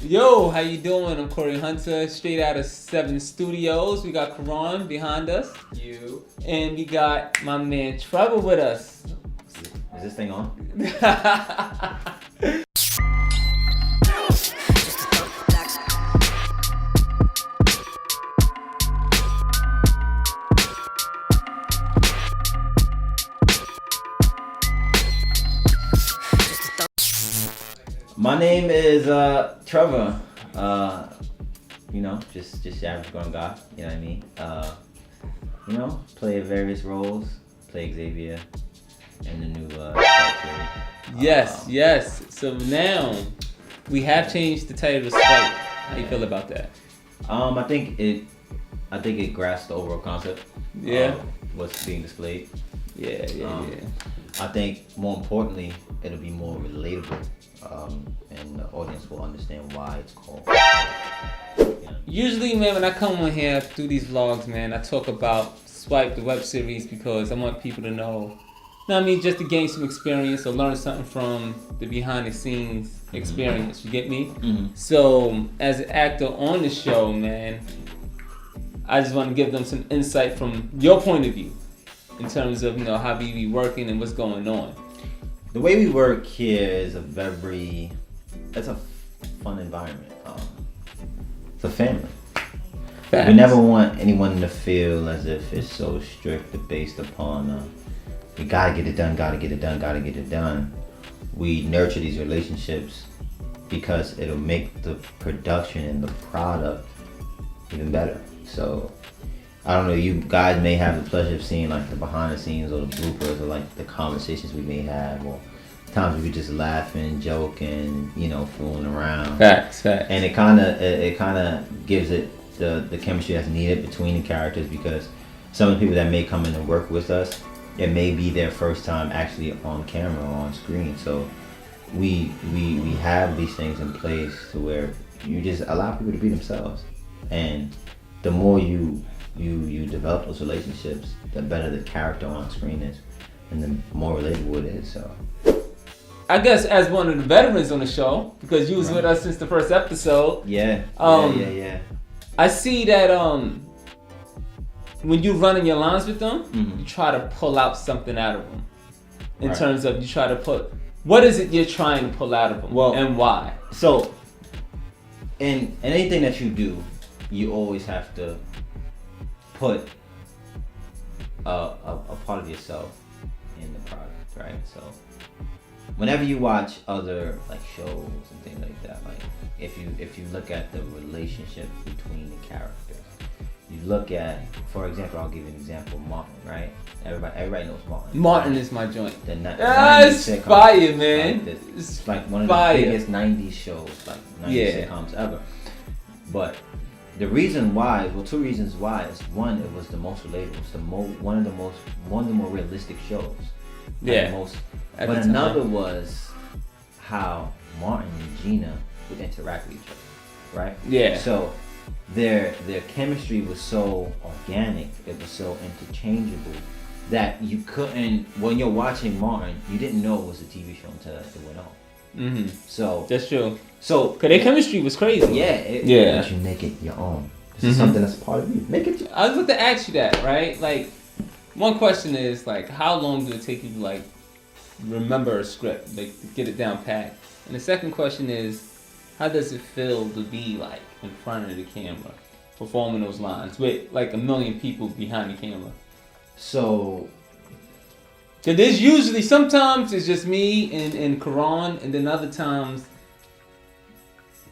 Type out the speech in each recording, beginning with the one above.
Yo, how you doing? I'm Corey Hunter, straight out of 7 Studios. We got Karan behind us. You. And we got my man Trevor with us. Is this thing on? My name is Trevor. Just your average grown guy. You know what I mean? Play various roles. Play Xavier in the new series. Yes. So now we have changed the title to Swipe. How you feel about that? I think it grasped the overall concept. Yeah. What's being displayed. Yeah. I think more importantly, it'll be more relatable. And the audience will understand why it's called. Usually, man, when I come on here through these vlogs, man, I talk about Swipe the web series because I want people to know, just to gain some experience or learn something from the behind the scenes experience. You get me? Mm-hmm. So, as an actor on the show, man, I just want to give them some insight from your point of view in terms of how we be working and what's going on. The way we work here is it's a fun environment. It's a family. Facts. We never want anyone to feel as if it's so strict based upon we gotta get it done. We nurture these relationships because it'll make the production and the product even better. So I don't know, you guys may have the pleasure of seeing like the behind the scenes or the bloopers or like the conversations we may have, or times we just laughing, joking, fooling around. Facts. And it kind of gives it the chemistry that's needed between the characters, because some of the people that may come in and work with us, it may be their first time actually on camera or on screen. So we have these things in place to where you just allow people to be themselves, and the more you develop those relationships, the better the character on screen is, and the more relatable it is. So I guess as one of the veterans on the show, because you was with us since the first episode. Yeah. I see that when you're running your lines with them, you try to pull out something out of them. In terms of you try to put, what is it you're trying to pull out of them, and why? So in anything that you do, you always have to put a part of yourself in the product, right? So whenever you watch other like shows and things like that, like if you look at the relationship between the characters, you look at, for example, I'll give you an example, Martin, right? Everybody knows Martin. Martin is my joint. It's fire, man. It's like one of the biggest 90s shows, like 90s sitcoms ever. But the reason why, two reasons why, is one, it was the most relatable. It's one of the more realistic shows. But another was how Martin and Gina would interact with each other, right? Yeah. So their chemistry was so organic, it was so interchangeable that you couldn't, when you're watching Martin, you didn't know it was a TV show until it went on. Mm-hmm. So that's true. So because their chemistry was crazy. Yeah. But you make it your own. This is something that's a part of you. Make it. I was about to ask you that, right? Like, one question is like, how long do it take you to like remember a script, like to get it down pat? And the second question is, how does it feel to be like in front of the camera, performing those lines with like a million people behind the camera? So, because there's usually, sometimes it's just me and Karan, and then other times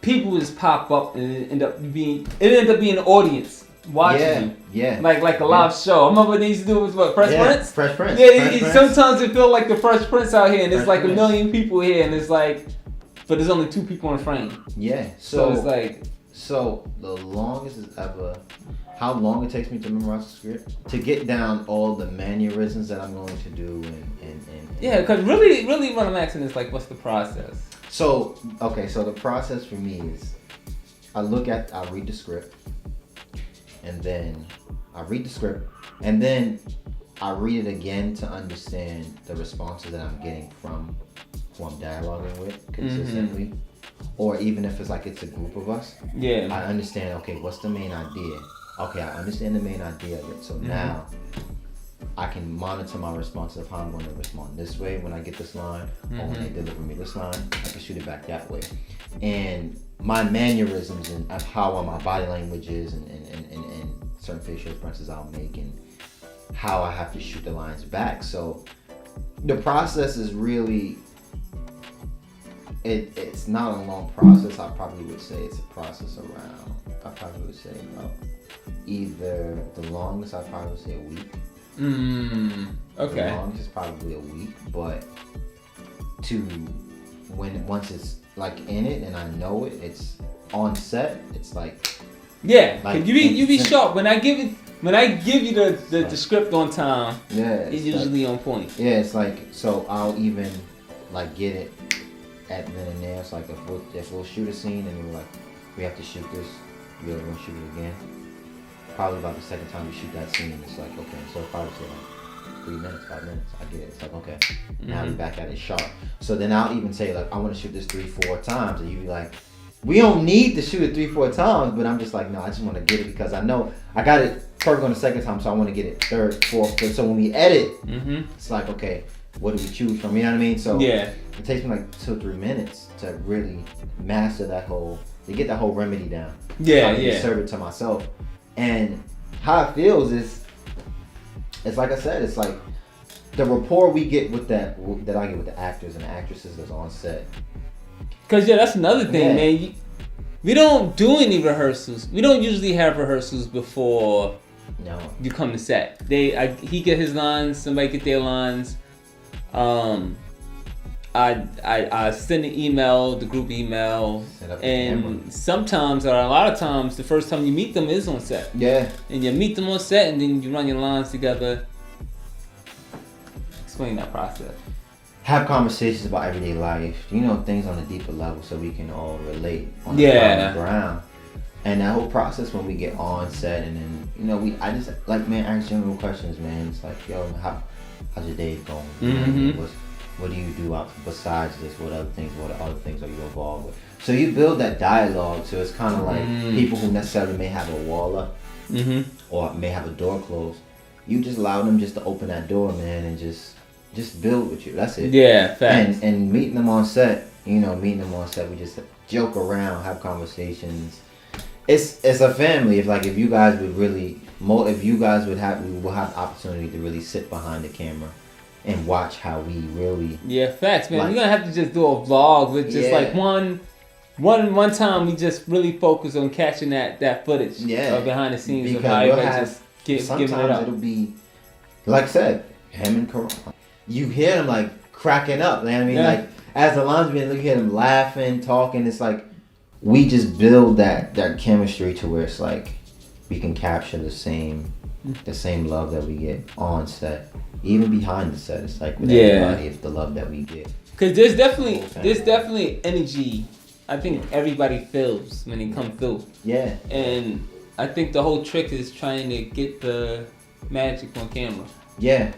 people just pop up and it ends up being the audience watching you. Yeah. Like a live show. I remember what they used to do with what, Fresh Prince? Fresh Prince. Yeah, sometimes it feels like the Fresh Prince out here, and it's like Prince. a million people here, and it's like, but there's only 2 people in frame. Yeah. So it's like, so the longest is ever, how long it takes me to memorize the script, to get down all the mannerisms that I'm going to do, and yeah, because really what I'm asking is like, what's the process? So the process for me is, I read the script, and then I read it again to understand the responses that I'm getting from who I'm dialoguing with consistently, or even if it's like it's a group of us. Yeah. I understand. Okay, what's the main idea? Okay, I understand the main idea of it. So now I can monitor my response of how I'm going to respond this way when I get this line, or when they deliver me this line, I can shoot it back that way. And my mannerisms and how my body language is and certain facial expressions I'll make and how I have to shoot the lines back. So the process is really, it's not a long process. I probably would say it's a process around, I probably would say about either the longest, I probably would say a week. Okay. The longest is probably a week, but once it's like in it and I know it, it's on set. It's like like you be sharp when I give you the script on time. Yeah, it's usually on point. Yeah, it's like, so I'll even like get it at then and there. It's like if we'll shoot a scene and we're like, we have to shoot this, we're gonna shoot it again. Probably about the second time we shoot that scene, it's like, okay, so if I would say like 3 minutes, 5 minutes, I get it. It's like, okay, now we're back at it sharp. So then I'll even say like, I want to shoot this 3-4 times, and you be like, we don't need to shoot it 3-4 times, but I'm just like, no, I just want to get it because I know I got it perfect on the second time, so I want to get it third, fourth, fifth. So when we edit, it's like, okay, what do we choose from? You know what I mean? So it takes me like 2 or 3 minutes to really master that whole, to get that whole remedy down. Serve it to myself. And how it feels is, it's like I said, it's like the rapport we get with that I get with the actors and the actresses that's on set. Cause that's another thing, man. We don't do any rehearsals. We don't usually have rehearsals before you come to set. He get his lines, somebody get their lines. I send an email, the group email, and sometimes, or a lot of times, the first time you meet them is on set. Yeah. And you meet them on set, and then you run your lines together. Explain that process. Have conversations about everyday life, things on a deeper level, so we can all relate on the common ground. And that whole process when we get on set, and then I just like, man, ask general questions, man. It's like, yo, how's your day going? What do you do besides this? What other things are you involved with? So you build that dialogue. So it's kind of like people who necessarily may have a wall up or may have a door closed. You just allow them just to open that door, man, and just build with you. That's it. Yeah, facts. And meeting them on set, we just joke around, have conversations. It's a family. If you guys would really, we will have the opportunity to really sit behind the camera and watch how we really. Yeah, facts, man. We're gonna have to just do a vlog with just like one time. We just really focus on catching that footage behind the scenes because of how everybody just giving it up. Sometimes it'll be, like I said, him and Karan. You hear them like cracking up. You know what I mean? Like as the lines being, look at them laughing, talking. It's like we just build that chemistry to where it's like we can capture the same love that we get on set. Even behind the set, it's like with everybody, it's the love that we get. Cause there's definitely energy. I think everybody feels when they come through. Yeah. And I think the whole trick is trying to get the magic on camera. Yeah.